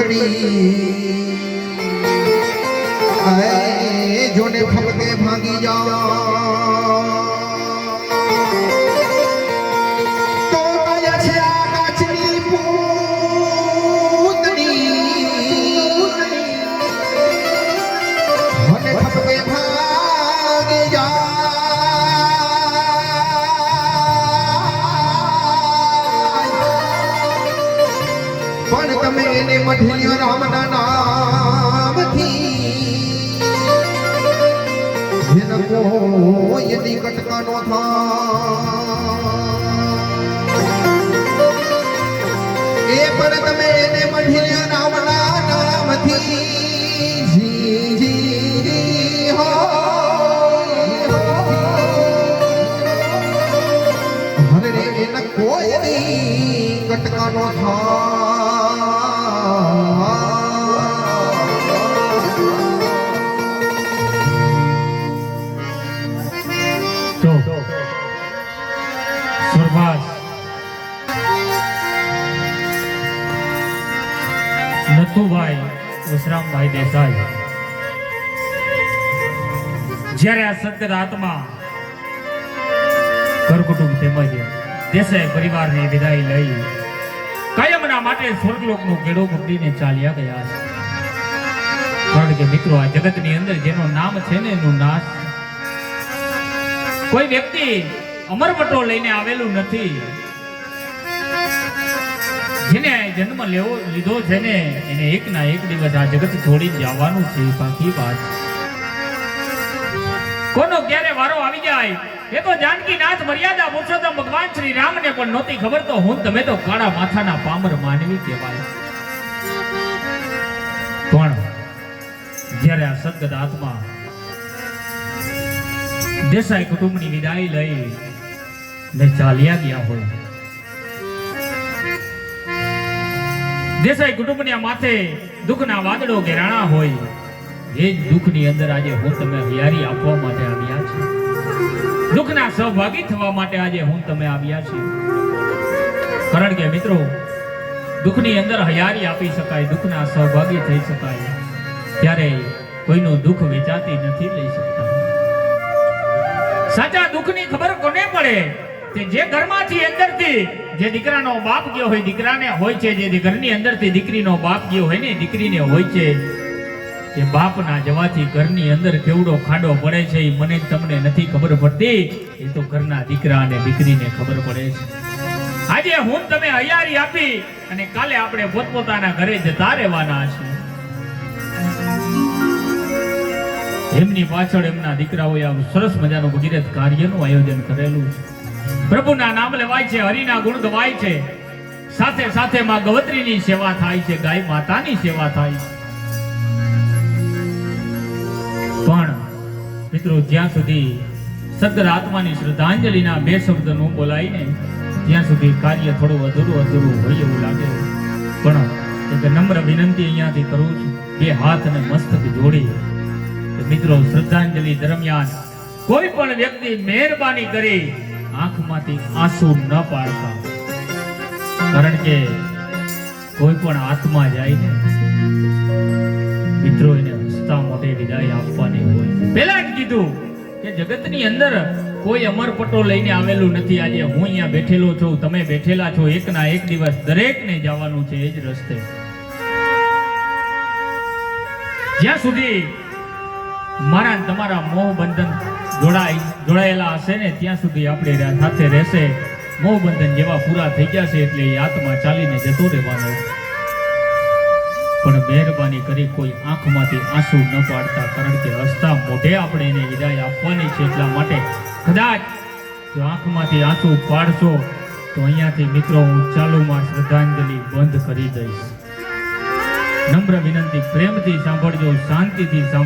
પૂતળી આય જોને ફપકે ભાગી જા તો આયા છે આ કાચની પૂતળી મને ફપકે ભાગી જા તમે એને મઢિયો રામના નામથી જેન કોઈ એની કટકાનો થાય એ પણ તમે એને મઢિયો રામના નામથી જી હો હરે રે એન કોઈ એની કટકાનો થાય નથુભાઈ વસરામભાઈ દેસાઈ જ્યારે આ સત્તર આત્મા ઘર કુટુંબ તેમજ દેસાઈ પરિવારની વિદાય લઈ કાયમના માટે સ્વર્ગલોકનો કેડો પકડીને ચાલ્યા ગયા છે. કારણ કે મિત્રો આ જગતની અંદર જેનું નામ છે ને એનું નાશ કોઈ વ્યક્તિ અમરવટો લઈને આવેલું નથી. જેને જન્મ લીધો છે ને એને એક ના એક દિવસ આ જગત છોડી જવાનું છે. બાકી વાત કોનો ક્યારે વારો આવી જાય એ તો જાનકીનાથ મર્યાદા પુરુષોત્તમ ભગવાન શ્રી રામને પણ નહોતી ખબર. તો હું તમે તો કાળા માથાના પામર માનવી કહેવાય. પણ જ્યારે આ સદગત આત્મા દેસાઈ કુટુંબની વિદાય લઈ ને ચાલ્યા ગયા હોય, દેસાઈ કુટુંબના માથે દુઃખના વાદળો ઘેરાણા હોય, એ જ દુઃખની અંદર આજે હું તમે હૈયારી આપવા માટે આવ્યા છે. દુઃખના સહભાગી થવા માટે આજે હું તમે આવ્યા છે. કારણ કે મિત્રો દુઃખની અંદર હૈયારી આપી શકાય, દુઃખના સહભાગી થઈ શકાય ત્યારે કોઈનું દુઃખ વેચાતી નથી લઈ શકતા. સાચા દુઃખની ખબર કોને પડે? કે જે ઘરમાંથી અંદરથી જે દીકરાનો બાપ ગયો હોય દીકરાને હોય છે, જે ઘરની અંદરથી દીકરીનો બાપ ગયો હોય ને દીકરીને હોય છે. કે બાપના જવાથી ઘરની અંદર કેવડો ખાડો પડે છે એ મને તમને નથી ખબર પડતી, એ તો ઘરના દીકરા અને દીકરીને ખબર પડે છે. આજે હું તમે હૈયારી આપી અને કાલે આપણે પોતપોતાના ઘરે જતા રહેવાના છે. એમની પાછળ એમના દીકરાઓએ આવું સરસ મજાનું ભગીરથ કાર્યનું આયોજન કરેલું છે. પ્રભુના નામ લેવાય છે, હરિના ગુણ ગવાય છે, સાથે સાથે માં ગવત્રીની સેવા થાય છે, ગાય માતાની સેવા થાય છે. પણ મિત્રો જ્યાં સુધી સદગત આત્માની શ્રદ્ધાંજલિના બે શબ્દ નો બોલાય ને ત્યાં સુધી કાર્ય થોડું અધૂરું હોય એવું લાગે. પણ એક નમ્ર વિનંતી અહીંયાથી કરું છું, બે હાથ અને મસ્તક જોડી મિત્રો શ્રદ્ધાંજલિ દરમિયાન કોઈ પણ વ્યક્તિ મહેરબાની કરી આંખમાંથી આંસુ ન પાડતા. કારણ કે કોઈ પણ આત્મા જાય ને મિત્રો એને હસતા મોઢે વિદાય આપવાની હોય. પહેલા જ કીધું કે જગતની અંદર કોઈ અમરપટો લઈને આવેલું નથી. આજે હું અહીંયા બેઠેલો છું, તમે બેઠેલા છો, એક ના એક દિવસ દરેકને જવાનું છે એ જ રસ્તે. જ્યાં સુધી મારા તમારા મોહ બંધન જોડાયેલા હશે ને ત્યાં સુધી આપણે સાથે રહેશે. મોહ બંધન જેવા પૂરા થઈ ગયા છે એટલે એ આત્મા ચાલીને જતો રહેવાનો. પણ મહેરબાની કરી કોઈ આંખમાંથી આંસુ ન પાડતા. કારણ કે હસતા મોઢે આપણે એને વિદાય આપવાની છે. એટલા માટે કદાચ જો આંખમાંથી આંસુ પાડશો તો અહીંયાથી મિત્રો હું ચાલુમાં શ્રદ્ધાંજલિ બંધ કરી દઈશ. નમ્ર વિનંતી, પ્રેમથી સાંભળજો, શાંતિથી સાંભળજો.